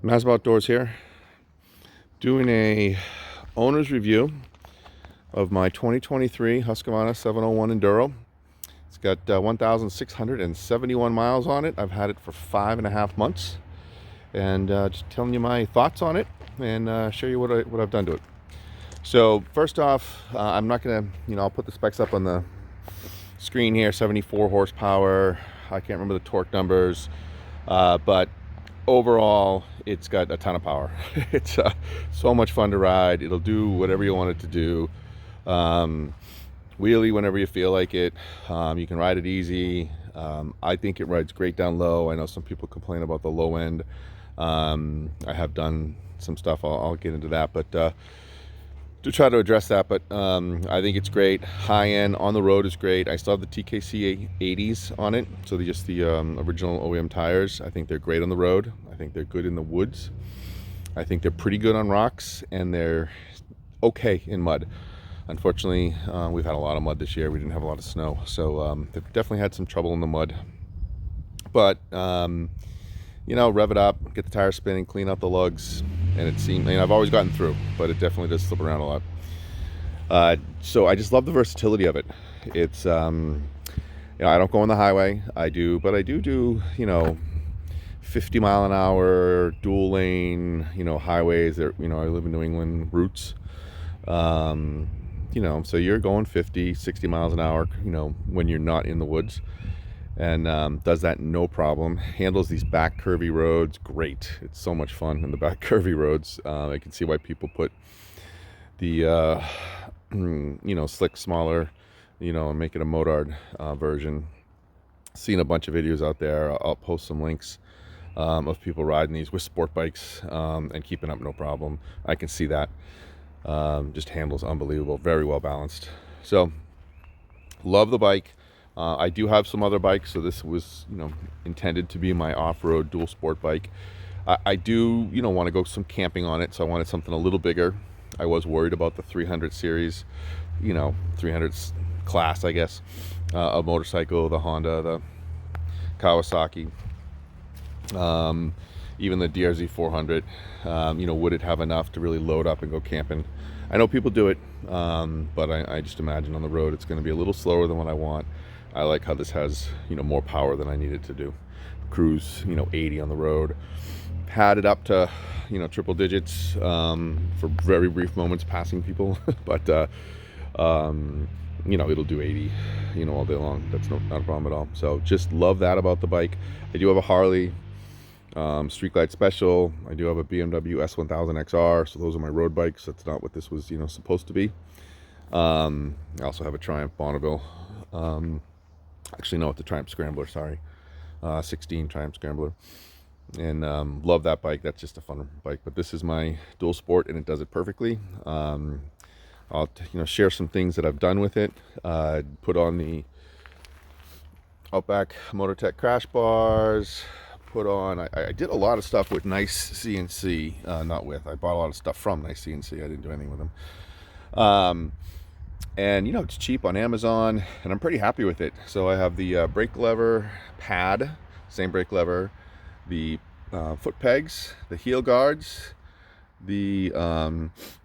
Massive Outdoors here, doing a owner's review of my 2023 Husqvarna 701 Enduro. It's got 1,671 miles on it. I've had it for 5.5 months, and just telling you my thoughts on it and show you what I've done to it. So first off, I'm not gonna, I'll put the specs up on the screen here. 74 horsepower. I can't remember the torque numbers, but overall it's got a ton of power. It's so much fun to ride. It'll do whatever you want it to do. Wheelie whenever you feel like it. You can ride it easy. I think it rides great down low. I know some people complain about the low end. I have done some stuff, I'll get into that, but to try to address that. But I think it's great. High end on the road is great. I still have the TKC 80s on it, so they're just the original OEM tires. I think they're great on the road. I think they're good in the woods. I think they're pretty good on rocks, and they're okay in mud. Unfortunately, we've had a lot of mud this year. We didn't have a lot of snow, so they've definitely had some trouble in the mud. But rev it up, get the tires spinning, clean out the lugs, and it seemed, I've always gotten through, but it definitely does slip around a lot. So I just love the versatility of it. It's I don't go on the highway. I do 50 mile an hour dual lane highways. There, I live in New England, routes. So you're going 50, 60 miles an hour, when you're not in the woods, and does that no problem. Handles these back curvy roads great. It's so much fun in the back curvy roads. I can see why people put the slick smaller, and make it a motard version. Seen a bunch of videos out there. I'll post some links of people riding these with sport bikes and keeping up no problem. I can see that. Just handles unbelievable, very well balanced. So love the bike. I do have some other bikes, so this was intended to be my off-road dual sport bike. I do want to go some camping on it, so I wanted something a little bigger. I was worried about the 300 series, 300 class, I guess, a motorcycle, the Honda, the Kawasaki, even the DRZ 400. Would it have enough to really load up and go camping? I know people do it, but I just imagine on the road it's going to be a little slower than what I want. I like how this has more power than I needed to do. Cruise 80 on the road. Had it up to triple digits for very brief moments passing people, but it'll do 80 all day long. That's not a problem at all. So just love that about the bike. I do have a Harley Street Glide Special. I do have a BMW S1000 XR, so those are my road bikes. That's not what this was supposed to be. I also have a Triumph Bonneville. Actually no, it's a Triumph Scrambler, sorry. 16 Triumph Scrambler, and love that bike. That's just a fun bike, but this is my dual sport and it does it perfectly. I'll share some things that I've done with it. Put on the Outback Motortech crash bars. Put on, I did a lot of stuff with NICECNC, I bought a lot of stuff from NICECNC. I didn't do anything with them. And it's cheap on Amazon, and I'm pretty happy with it. So I have the brake lever pad, same brake lever, the foot pegs, the heel guards, the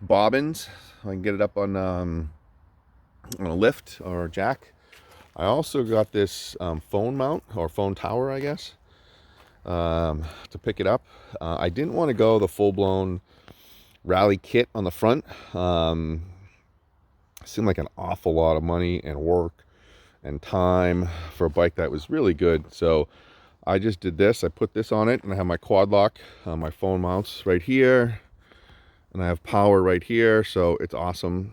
bobbins. I can get it up on a lift or a jack. I also got this phone mount, or phone tower, I guess, to pick it up. I didn't want to go the full-blown rally kit on the front. Seemed like an awful lot of money and work and time for a bike that was really good. So I just did this. I put this on it, and I have my quad lock, my phone mounts right here, and I have power right here, so it's awesome.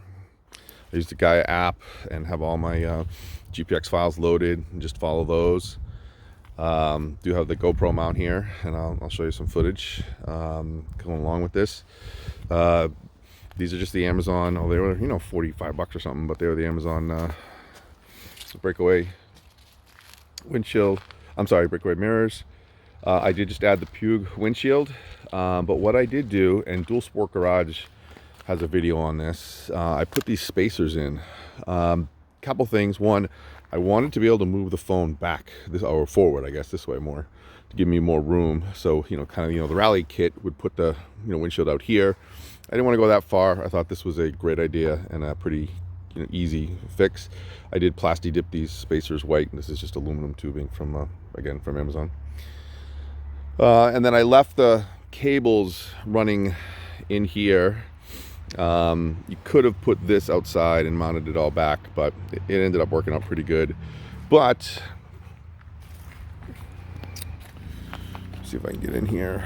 I use the Gaia app and have all my GPX files loaded and just follow those. Do have the GoPro mount here, and I'll show you some footage going along with this. These are just the Amazon. Oh, they were, you know, 45 bucks or something, but they were the Amazon breakaway windshield. I'm sorry, breakaway mirrors. I did just add the Pugue windshield, but what I did do, and Dual Sport Garage has a video on this, I put these spacers in. Couple things. One, I wanted to be able to move the phone back, or forward, I guess, this way more, to give me more room. So, you know, kind of, you know, the rally kit would put the, you know, windshield out here. I didn't want to go that far. I thought this was a great idea and a pretty, you know, easy fix. I did plasti dip these spacers white. This is just aluminum tubing from, again, from Amazon. And then I left the cables running in here. You could have put this outside and mounted it all back, but it ended up working out pretty good. But let's see if I can get in here.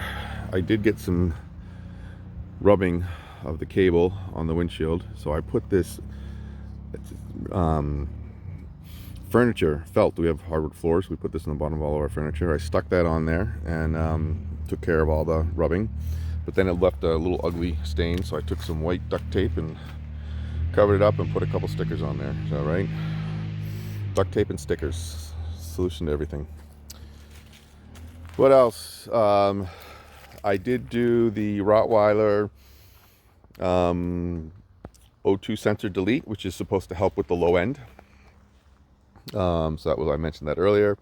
I did get some rubbing of the cable on the windshield, so I put this furniture felt. We have hardwood floors. We put this in the bottom of all of our furniture. I stuck that on there and took care of all the rubbing, but then it left a little ugly stain, so I took some white duct tape and covered it up and put a couple stickers on there. Is that right? Duct tape and stickers, solution to everything. What else? I did do the Rottweiler O2 sensor delete, which is supposed to help with the low end. So that was, I mentioned that earlier.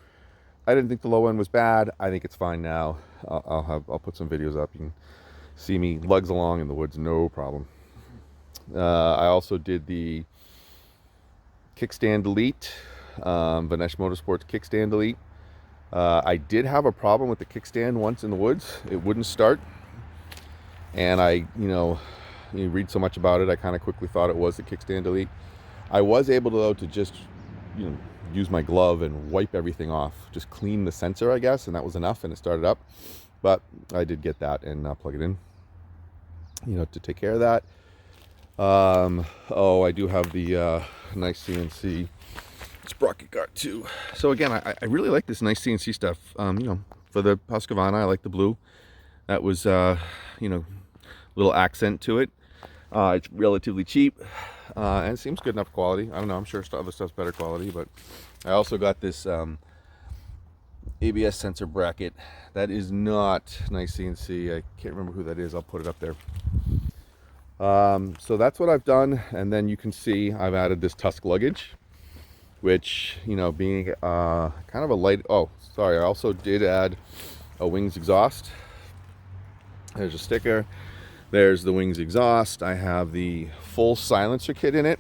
I didn't think the low end was bad. I think it's fine now. I'll put some videos up. You can see me lugs along in the woods, no problem. I also did the kickstand delete, Vinesh Motorsports kickstand delete. I did have a problem with the kickstand once in the woods. It wouldn't start, and you read so much about it, I kind of quickly thought it was the kickstand delete. I was able to, though, to just, you know, use my glove and wipe everything off, just clean the sensor, I guess, and that was enough, and it started up. But I did get that and plug it in, you know, to take care of that. Oh, I do have the NICECNC Sprocket guard too. So again, I really like this NICECNC stuff. You know, for the Husqvarna, I like the blue. That was, you know, little accent to it. It's relatively cheap, and it seems good enough quality. I don't know, I'm sure other stuff's better quality, but I also got this ABS sensor bracket. That is not NICECNC. I can't remember who that is. I'll put it up there. So that's what I've done, and then you can see I've added this TUSK luggage, which, you know, being kind of a light. Oh, sorry, I also did add a wings exhaust. There's a sticker. There's the wings exhaust. I have the full silencer kit in it.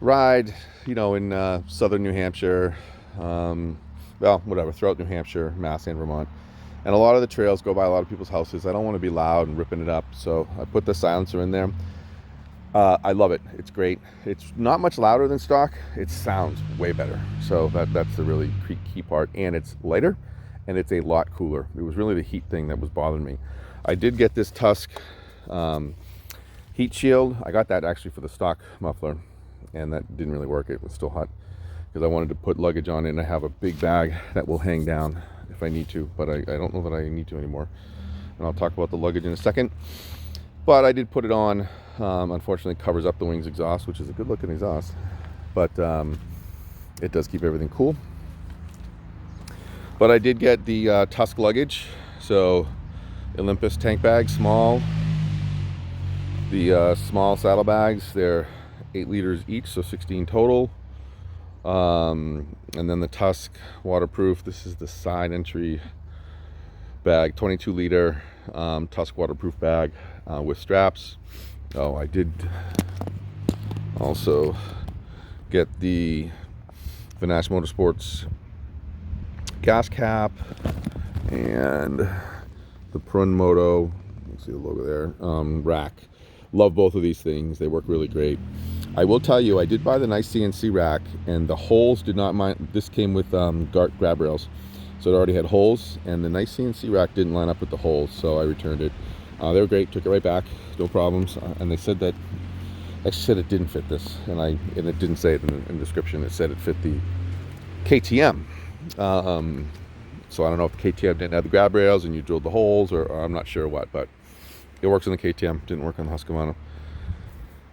Ride, you know, in southern New Hampshire, well, whatever, throughout New Hampshire, Mass, and Vermont. And a lot of the trails go by a lot of people's houses. I don't want to be loud and ripping it up, so I put the silencer in there. I love it. It's great. It's not much louder than stock. It sounds way better. So that's the really key part. And it's lighter, and it's a lot cooler. It was really the heat thing that was bothering me. I did get this TUSK heat shield. I got that actually for the stock muffler, and that didn't really work. It was still hot because I wanted to put luggage on it, and I have a big bag that will hang down if I need to, but I don't know that I need to anymore. And I'll talk about the luggage in a second. But I did put it on. Unfortunately, it covers up the wings exhaust, which is a good looking exhaust, but it does keep everything cool. But I did get the TUSK luggage. So Olympus tank bag, small. The small saddlebags, they're 8 liters each, so 16 total. And then the TUSK waterproof. This is the side entry bag, 22 liter TUSK waterproof bag with straps. Oh, I did also get the Vinesh Motorsports gas cap and the Supermoto, you see the logo there, rack. Love both of these things. They work really great. I will tell you, I did buy the NICECNC rack, and the holes did not mind. This came with grab rails, so it already had holes, and the NICECNC rack didn't line up with the holes, so I returned it. They were great. Took it right back, no problems. And they said that, actually said it didn't fit this, and it didn't say it in the description. It said it fit the KTM. So I don't know if the KTM didn't have the grab rails and you drilled the holes, or I'm not sure what, but It works on the KTM, didn't work on the Husqvarna.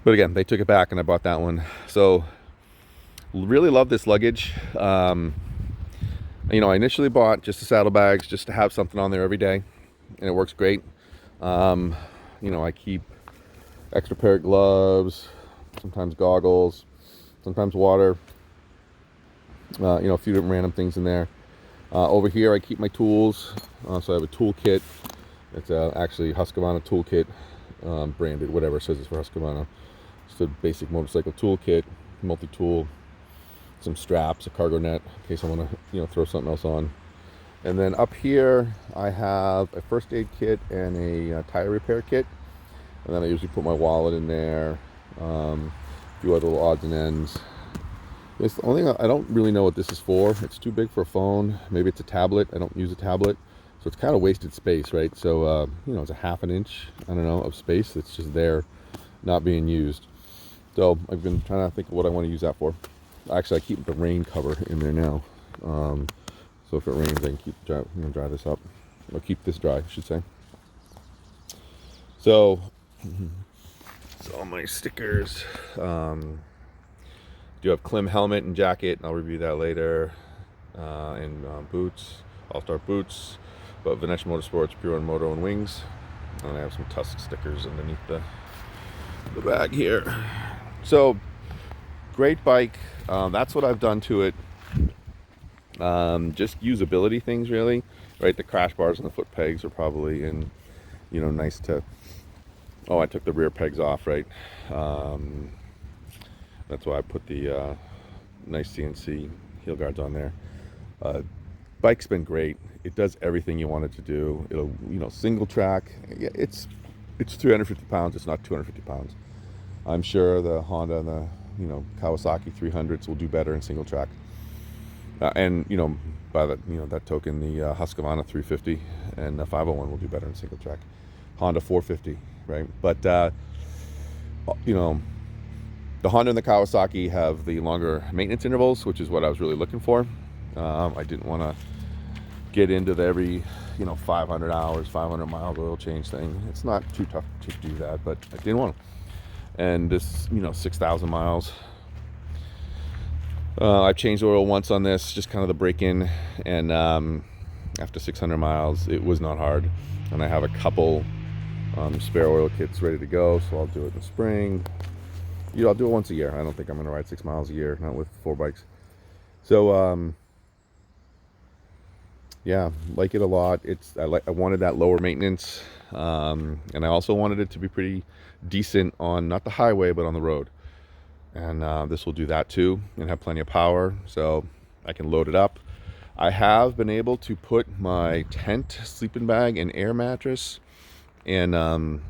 But again, they took it back and I bought that one. So really love this luggage. You know, I initially bought just the saddlebags just to have something on there every day, and it works great. You know, I keep extra pair of gloves, sometimes goggles, sometimes water, you know, a few different random things in there. Over here I keep my tools, so I have a tool kit. It's actually Husqvarna toolkit, branded, whatever it says it's for Husqvarna. It's a basic motorcycle toolkit, multi-tool, some straps, a cargo net in case I want to, you know, throw something else on. And then up here I have a first aid kit and a tire repair kit. And then I usually put my wallet in there, a few other little odds and ends. It's the only thing I don't really know what this is for. It's too big for a phone. Maybe it's a tablet. I don't use a tablet, so it's kind of wasted space, right? So you know, it's a ½ an inch, I don't know, of space that's just there, not being used. So I've been trying to think of what I want to use that for. Actually, I keep the rain cover in there now, so if it rains, I can keep dry this up, or keep this dry, I should say. So all my stickers. Do have Klim helmet and jacket, and I'll review that later. And boots, All-Star boots, but Venetia Motorsports, Pure and Moto and wings. And I have some TUSK stickers underneath the bag here. So great bike. That's what I've done to it. Just usability things, really, right? The crash bars and the foot pegs are probably in, you know, nice to. Oh, I took the rear pegs off, right? That's why I put the NICECNC heel guards on there. Bike's been great. It does everything you want it to do. It'll, you know, single track. Yeah, it's 350 pounds. It's not 250 pounds. I'm sure the Honda and the, you know, Kawasaki 300s will do better in single track. And, you know, by that, you know, that token, the Husqvarna 350 and the 501 will do better in single track. Honda 450, right? But you know, the Honda and the Kawasaki have the longer maintenance intervals, which is what I was really looking for. I didn't want to get into the every, you know, 500 hours, 500 miles oil change thing. It's not too tough to do that, but I didn't want to. And this, you know, 6,000 miles. I've changed oil once on this, just kind of the break-in, and after 600 miles, it was not hard. And I have a couple spare oil kits ready to go, so I'll do it in the spring. You know, I'll do it once a year. I don't think I'm going to ride 6 miles a year, not with 4 bikes. So, yeah, like it a lot. I wanted that lower maintenance, and I also wanted it to be pretty decent on, not the highway, but on the road. And this will do that too, and have plenty of power, so I can load it up. I have been able to put my tent, sleeping bag, and air mattress, and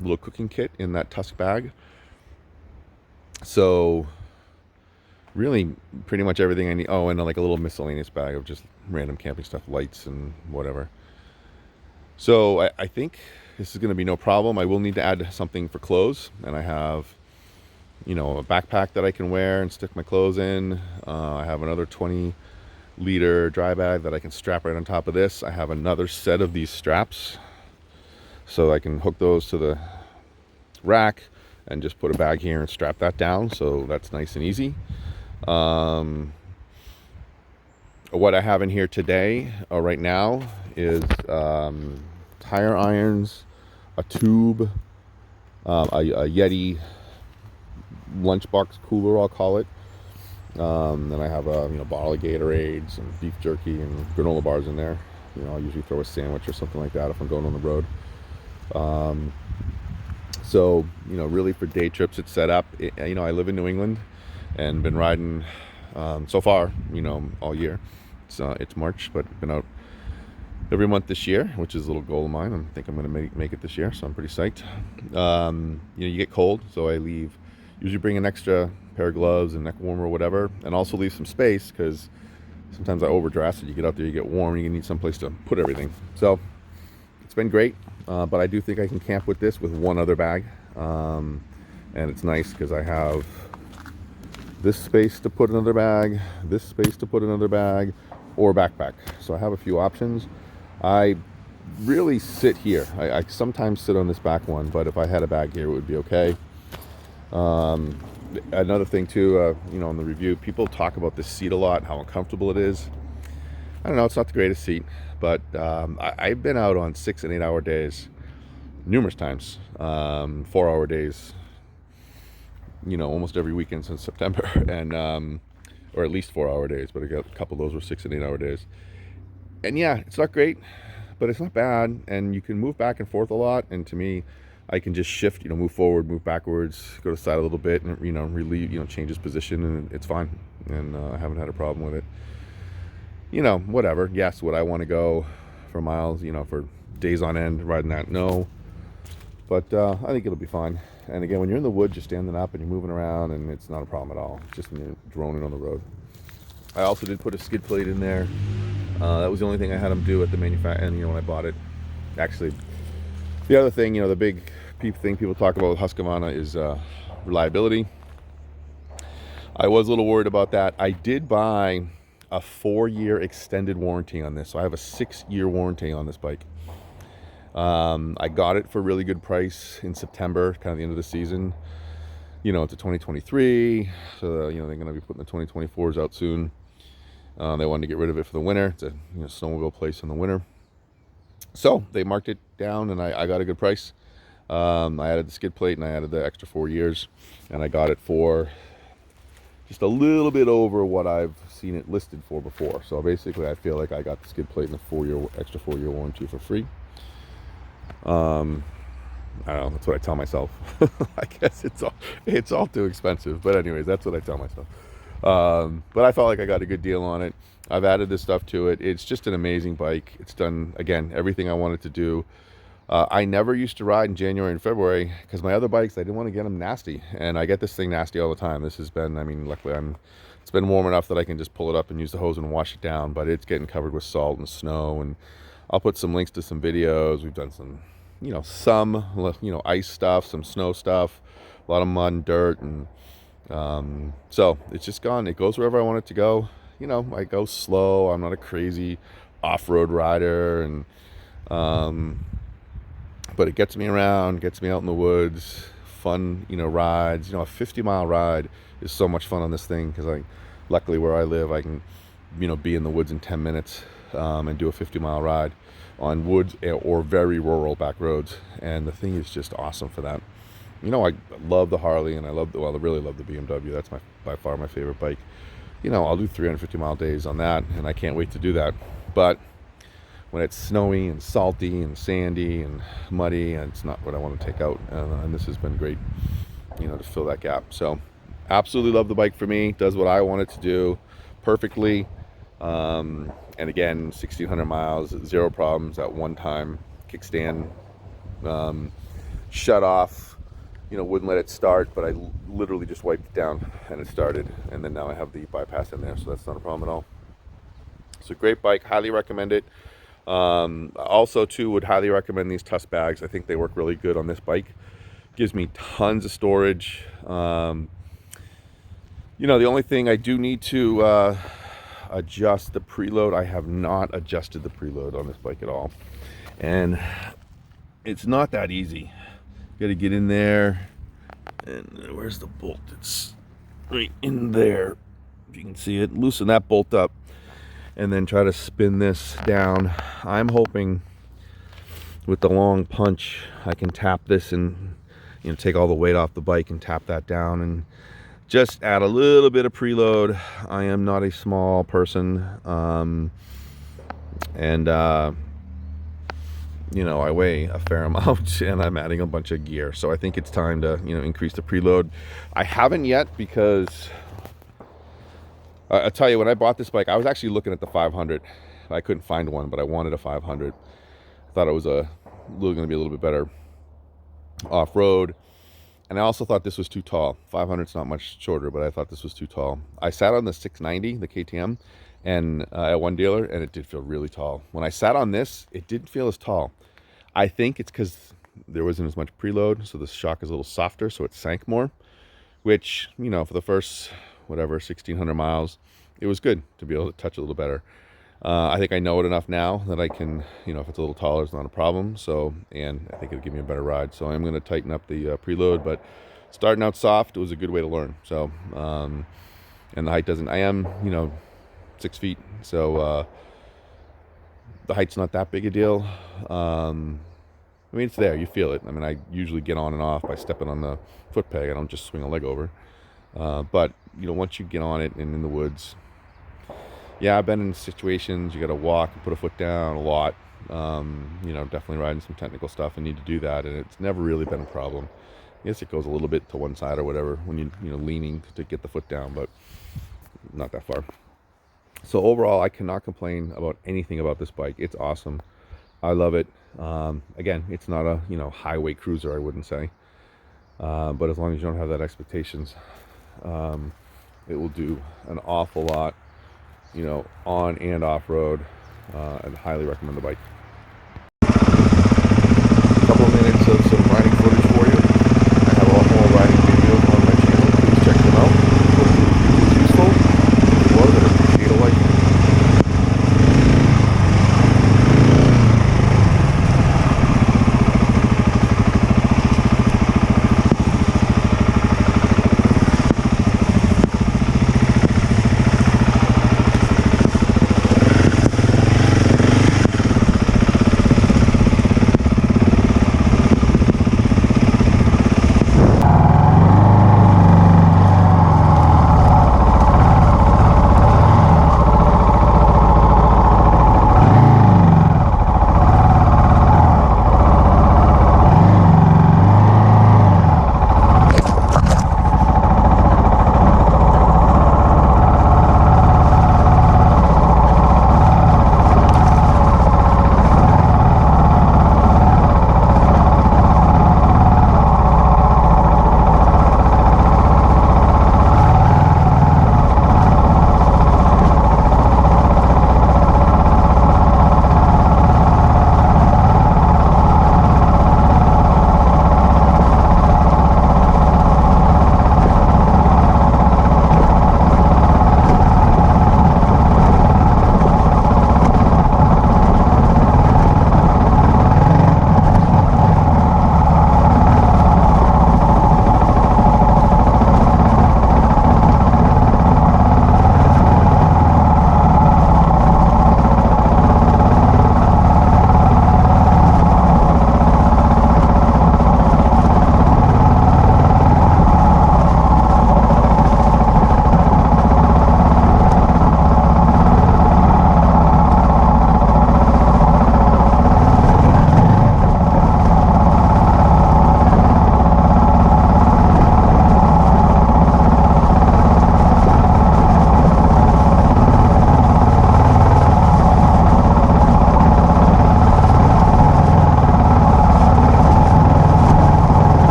little cooking kit in that TUSK bag. So really pretty much everything I need. Oh, and like a little miscellaneous bag of just random camping stuff, lights and whatever. So I think this is going to be no problem. I will need to add something for clothes, and I have, you know, a backpack that I can wear and stick my clothes in. I have another 20-liter dry bag that I can strap right on top of this. I have another set of these straps, so I can hook those to the rack and just put a bag here and strap that down, so that's nice and easy. What I have in here today, right now, is tire irons, a tube, a Yeti lunchbox cooler, I'll call it. Then I have a, you know, bottle of Gatorade, some beef jerky, and granola bars in there. You know, I'll usually throw a sandwich or something like that if I'm going on the road. So, you know, really for day trips, it's set up. You know, I live in New England and been riding so far, you know, all year. It's March, but been out every month this year, which is a little goal of mine. I think I'm going to make it this year, so I'm pretty psyched. You know, you get cold, so I usually bring an extra pair of gloves and neck warmer or whatever, and also leave some space, because sometimes I overdress and you get out there, you get warm, and you need some place to put everything. So it's been great, but I do think I can camp with this with one other bag, and it's nice because I have this space to put another bag, this space to put another bag, or backpack. So I have a few options. I really sit here. I sometimes sit on this back one, but if I had a bag here, it would be okay. Another thing too, you know, in the review, people talk about this seat a lot, how uncomfortable it is. I don't know, it's not the greatest seat, but I've been out on 6 and 8 hour days numerous times, 4-hour days, you know, almost every weekend since September, and or at least 4-hour days, but I got a couple of those were 6 and 8 hour days. And yeah, it's not great, but it's not bad, and you can move back and forth a lot. And to me, I can just shift, you know, move forward, move backwards, go to the side a little bit, and, you know, relieve, you know, change its position, and it's fine. And I haven't had a problem with it. You know, whatever. Yes, would I want to go for miles, you know, for days on end riding that? No. But I think it'll be fine. And again, when you're in the woods, you're standing up and you're moving around, and it's not a problem at all. It's just when you're droning on the road. I also did put a skid plate in there. That was the only thing I had them do at the manufacturer, and you know, when I bought it. Actually, the other thing, you know, the big thing people talk about with Husqvarna is reliability. I was a little worried about that. I did buy a 4-year extended warranty on this, so I have a 6-year warranty on this bike. I got it for a really good price in September, kind of the end of the season. You know, it's a 2023, so you know, they're going to be putting the 2024s out soon. They wanted to get rid of it for the winter. It's a, you know, snowmobile place in the winter, so they marked it down, and I got a good price. I added the skid plate and I added the extra 4 years, and I got it for just a little bit over what I've seen it listed for before. So basically, I feel like I got the skid plate and the extra 4-year warranty for free. I don't know, that's what I tell myself. I guess it's all too expensive, but anyways, that's what I tell myself. But I felt like I got a good deal on it. I've added this stuff to it. It's just an amazing bike. It's done, again, everything I wanted to do. I never used to ride in January and February because my other bikes, I didn't want to get them nasty, and I get this thing nasty all the time. This has been, I mean, luckily it's been warm enough that I can just pull it up and use the hose and wash it down, but it's getting covered with salt and snow. And I'll put some links to some videos. We've done some, you know, ice stuff, some snow stuff, a lot of mud and dirt, and so it's just gone. It goes wherever I want it to go. You know, I go slow. I'm not a crazy off-road rider, and but it gets me around, gets me out in the woods, fun, you know, rides. You know, a 50-mile ride is so much fun on this thing because luckily where I live, I can, you know, be in the woods in 10 minutes and do a 50-mile ride on woods or very rural back roads, and the thing is just awesome for that. You know, I love the Harley, and I really love the BMW. That's by far my favorite bike. You know, I'll do 350-mile days on that, and I can't wait to do that. But when it's snowy and salty and sandy and muddy, and it's not what I want to take out. And this has been great, you know, to fill that gap. So absolutely love the bike for me. Does what I want it to do perfectly. And again, 1,600 miles, 0 problems at one time. Kickstand shut off, you know, wouldn't let it start, but I literally just wiped it down and it started. And then now I have the bypass in there, so that's not a problem at all. It's a great bike, highly recommend it. Also too, would highly recommend these TUSK bags. I think they work really good on this bike. Gives me tons of storage. You know, the only thing I do need to adjust the preload. I have not adjusted the preload on this bike at all, and it's not that easy. Got to get in there, and where's the bolt? It's right in there, if you can see it. Loosen that bolt up and then try to spin this down. I'm hoping with the long punch I can tap this and, you know, take all the weight off the bike and tap that down and just add a little bit of preload. I am not a small person, you know, I weigh a fair amount, and I'm adding a bunch of gear, so I think it's time to, you know, increase the preload. I haven't yet because I'll tell you, when I bought this bike, I was actually looking at the 500. I couldn't find one, but I wanted a 500. I thought it was going to be a little bit better off-road. And I also thought this was too tall. 500's not much shorter, but I thought this was too tall. I sat on the 690, the KTM, and at one dealer, and it did feel really tall. When I sat on this, it didn't feel as tall. I think it's because there wasn't as much preload, so the shock is a little softer, so it sank more, which, you know, for the first, whatever, 1,600 miles, it was good to be able to touch a little better. I think I know it enough now that I can, you know, if it's a little taller, it's not a problem. So, and I think it'll give me a better ride. So I'm going to tighten up the preload, but starting out soft, it was a good way to learn. So, and the height doesn't, I am, you know, 6 feet. So the height's not that big a deal. I mean, it's there, you feel it. I mean, I usually get on and off by stepping on the foot peg. I don't just swing a leg over. But, you know, once you get on it and in the woods, yeah, I've been in situations you got to walk and put a foot down a lot. You know, definitely riding some technical stuff and need to do that, and it's never really been a problem. I guess it goes a little bit to one side or whatever when you know, leaning to get the foot down, but not that far. So overall, I cannot complain about anything about this bike. It's awesome. I love it. Again, it's not a, you know, highway cruiser, I wouldn't say, but as long as you don't have that expectations, it will do an awful lot, you know, on and off road. I'd highly recommend the bike. A couple of minutes of some riding footage